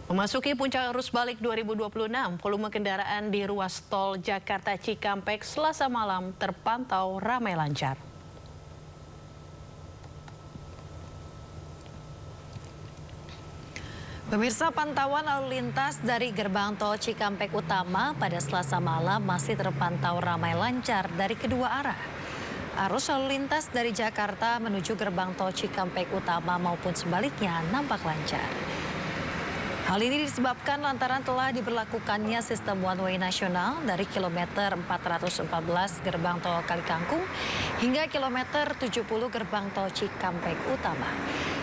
Memasuki puncak arus balik 2026, volume kendaraan di ruas tol Jakarta Cikampek Selasa malam terpantau ramai lancar. Pemirsa, pantauan lalu lintas dari gerbang tol Cikampek Utama pada Selasa malam masih terpantau ramai lancar dari kedua arah. Arus lalu lintas dari Jakarta menuju gerbang tol Cikampek Utama maupun sebaliknya nampak lancar. Hal ini disebabkan lantaran telah diberlakukannya sistem one way nasional dari kilometer 414 gerbang tol Kalikangkung hingga kilometer 70 gerbang tol Cikampek Utama.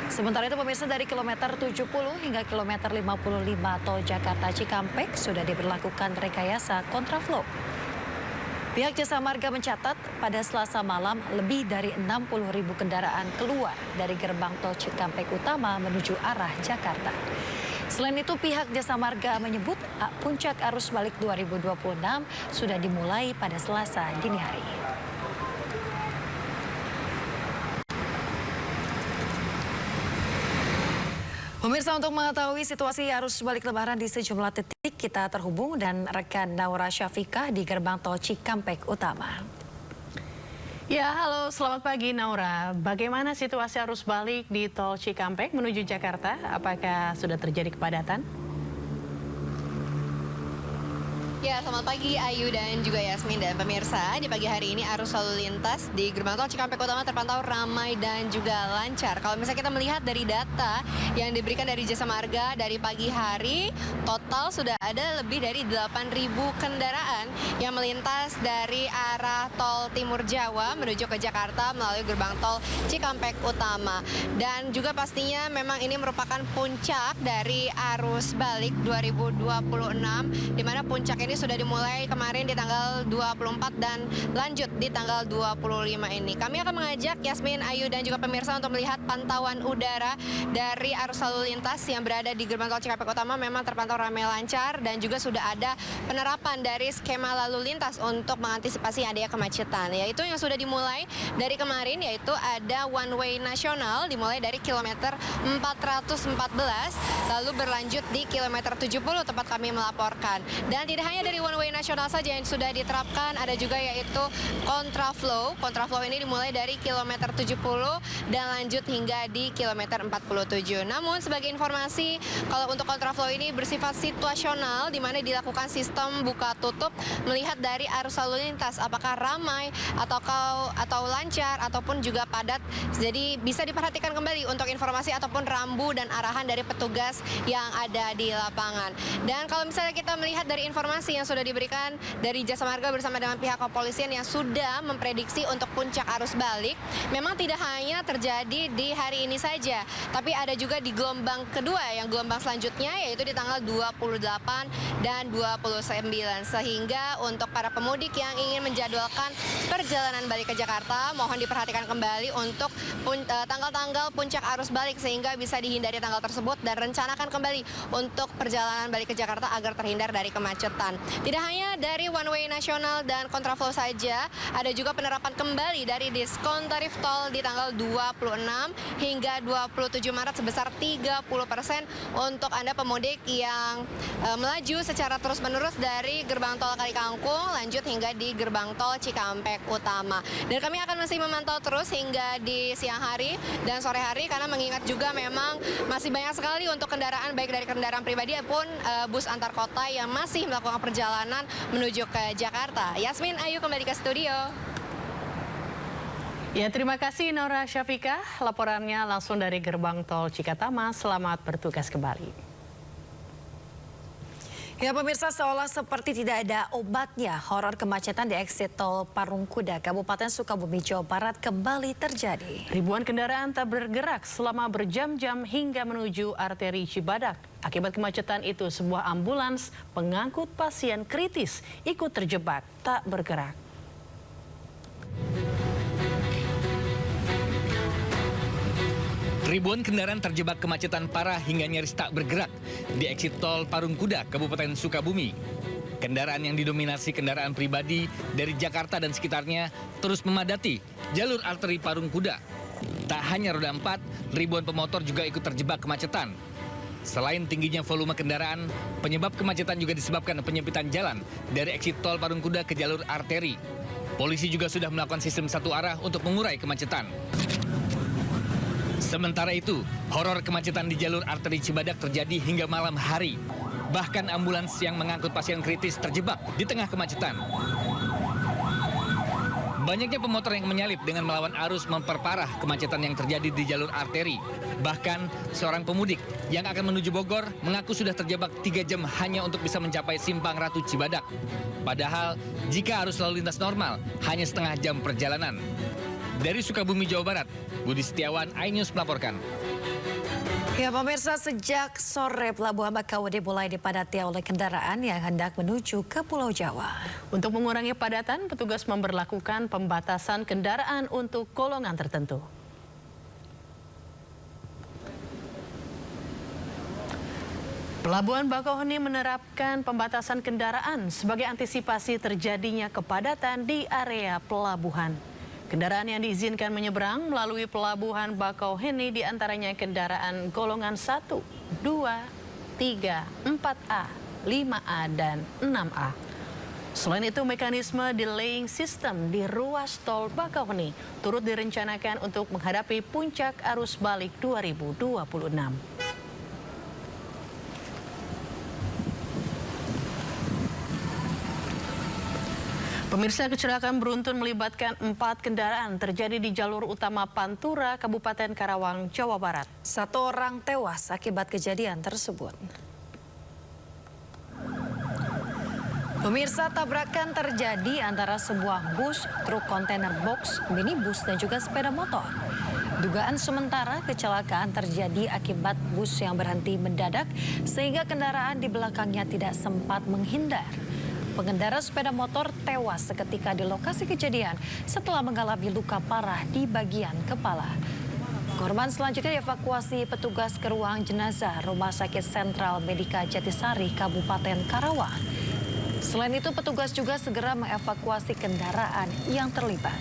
Sementara itu pemirsa, dari kilometer 70 hingga kilometer 55 tol Jakarta Cikampek sudah diberlakukan rekayasa kontraflow. Pihak Jasa Marga mencatat pada Selasa malam lebih dari 60.000 kendaraan keluar dari gerbang tol Cikampek Utama menuju arah Jakarta. Selain itu, pihak Jasa Marga menyebut puncak arus balik 2026 sudah dimulai pada Selasa dini hari. Pemirsa, untuk mengetahui situasi arus balik lebaran di sejumlah titik, kita terhubung dan rekan Naura Syafikah di gerbang tol Cikampek Utama. Ya, halo, selamat pagi Naura. Bagaimana situasi arus balik di tol Cikampek menuju Jakarta? Apakah sudah terjadi kepadatan? Ya, selamat pagi Ayu dan juga Yasmin dan pemirsa. Di pagi hari ini arus lalu lintas di gerbang tol Cikampek Utama terpantau ramai dan juga lancar. Kalau misalnya kita melihat dari data yang diberikan dari Jasa Marga dari pagi hari, total sudah ada lebih dari 8.000 kendaraan yang melintas dari arah tol Timur Jawa menuju ke Jakarta melalui gerbang tol Cikampek Utama. Dan juga pastinya memang ini merupakan puncak dari arus balik 2026, di mana puncak ini sudah dimulai kemarin di tanggal 24 dan lanjut di tanggal 25 ini. Kami akan mengajak Yasmin, Ayu dan juga pemirsa untuk melihat pantauan udara dari arus lalu lintas yang berada di gerbang tol Cikampek Utama. Memang terpantau ramai lancar dan juga sudah ada penerapan dari skema lalu lintas untuk mengantisipasi adanya kemacetan. Yaitu yang sudah dimulai dari kemarin, yaitu ada one way nasional dimulai dari kilometer 414 lalu berlanjut di kilometer 70 tempat kami melaporkan. Dan tidak hanya dari one way nasional saja yang sudah diterapkan, ada juga yaitu kontraflow. Kontraflow ini dimulai dari kilometer 70 dan lanjut hingga di kilometer 47. Namun sebagai informasi, kalau untuk kontraflow ini bersifat situasional, di mana dilakukan sistem buka tutup melihat dari arus lalu lintas apakah ramai atau lancar ataupun juga padat. Jadi bisa diperhatikan kembali untuk informasi ataupun rambu dan arahan dari petugas yang ada di lapangan. Dan kalau misalnya kita melihat dari informasi yang sudah diberikan dari Jasa Marga bersama dengan pihak kepolisian yang sudah memprediksi untuk puncak arus balik, memang tidak hanya terjadi di hari ini saja, tapi ada juga di gelombang kedua, yang gelombang selanjutnya yaitu di tanggal 28 dan 29. Sehingga untuk para pemudik yang ingin menjadwalkan perjalanan balik ke Jakarta, mohon diperhatikan kembali untuk tanggal-tanggal puncak arus balik sehingga bisa dihindari tanggal tersebut dan rencanakan kembali untuk perjalanan balik ke Jakarta agar terhindar dari kemacetan. Tidak hanya dari one way nasional dan kontraflow saja, ada juga penerapan kembali dari diskon tarif tol di tanggal 26 hingga 27 Maret sebesar 30% untuk Anda pemudik yang melaju secara terus-menerus dari gerbang tol Kalikangkung lanjut hingga di gerbang tol Cikampek Utama. Dan kami akan masih memantau terus hingga di siang hari dan sore hari, karena mengingat juga memang masih banyak sekali untuk kendaraan, baik dari kendaraan pribadi maupun bus antar kota yang masih melakukan perjalanan menuju ke Jakarta. Yasmin, Ayu, kembali ke studio. Ya, terima kasih Naura Syafikah. Laporannya langsung dari gerbang tol Cikatama. Selamat bertugas kembali. Ya pemirsa, seolah seperti tidak ada obatnya, horor kemacetan di eksit tol Parungkuda, Kabupaten Sukabumi, Jawa Barat kembali terjadi. Ribuan kendaraan tak bergerak selama berjam-jam hingga menuju arteri Cibadak. Akibat kemacetan itu, sebuah ambulans pengangkut pasien kritis ikut terjebak tak bergerak. Ribuan kendaraan terjebak kemacetan parah hingga nyaris tak bergerak di eksit tol Parungkuda, Kabupaten Sukabumi. Kendaraan yang didominasi kendaraan pribadi dari Jakarta dan sekitarnya terus memadati jalur arteri Parungkuda. Tak hanya roda 4, ribuan pemotor juga ikut terjebak kemacetan. Selain tingginya volume kendaraan, penyebab kemacetan juga disebabkan penyempitan jalan dari eksit tol Parungkuda ke jalur arteri. Polisi juga sudah melakukan sistem satu arah untuk mengurai kemacetan. Sementara itu, horor kemacetan di jalur arteri Cibadak terjadi hingga malam hari. Bahkan ambulans yang mengangkut pasien kritis terjebak di tengah kemacetan. Banyaknya pemotor yang menyalip dengan melawan arus memperparah kemacetan yang terjadi di jalur arteri. Bahkan, seorang pemudik yang akan menuju Bogor mengaku sudah terjebak 3 jam hanya untuk bisa mencapai Simpang Ratu Cibadak. Padahal, jika arus lalu lintas normal, hanya setengah jam perjalanan. Dari Sukabumi, Jawa Barat, Budi Setiawan, iNews melaporkan. Ya pemirsa, sejak sore Pelabuhan Bakauheni mulai dipadati oleh kendaraan yang hendak menuju ke Pulau Jawa. Untuk mengurangi padatan, petugas memberlakukan pembatasan kendaraan untuk golongan tertentu. Pelabuhan Bakauheni menerapkan pembatasan kendaraan sebagai antisipasi terjadinya kepadatan di area pelabuhan. Kendaraan yang diizinkan menyeberang melalui Pelabuhan Bakauheni diantaranya kendaraan golongan 1, 2, 3, 4A, 5A, dan 6A. Selain itu, mekanisme delaying system di ruas tol Bakauheni turut direncanakan untuk menghadapi puncak arus balik 2026. Pemirsa, kecelakaan beruntun melibatkan 4 kendaraan terjadi di jalur utama Pantura, Kabupaten Karawang, Jawa Barat. 1 orang tewas akibat kejadian tersebut. Pemirsa, tabrakan terjadi antara sebuah bus, truk kontainer box, minibus, dan juga sepeda motor. Dugaan sementara kecelakaan terjadi akibat bus yang berhenti mendadak sehingga kendaraan di belakangnya tidak sempat menghindar. Pengendara sepeda motor tewas seketika di lokasi kejadian setelah mengalami luka parah di bagian kepala. Korban selanjutnya dievakuasi petugas ke ruang jenazah Rumah Sakit Sentral Medika Jatisari, Kabupaten Karawang. Selain itu, petugas juga segera mengevakuasi kendaraan yang terlibat.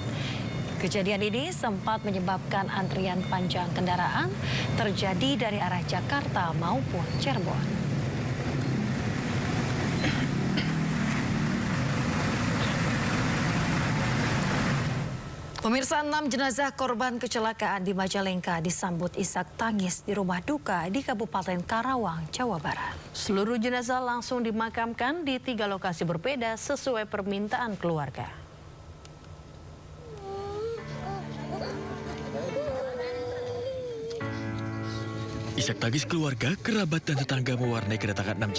Kejadian ini sempat menyebabkan antrian panjang kendaraan terjadi dari arah Jakarta maupun Cirebon. Pemirsa, 6 jenazah korban kecelakaan di Majalengka disambut isak tangis di rumah duka di Kabupaten Karawang, Jawa Barat. Seluruh jenazah langsung dimakamkan di 3 lokasi berbeda sesuai permintaan keluarga. Isak tangis keluarga, kerabat, dan tetangga mewarnai kedatangan 6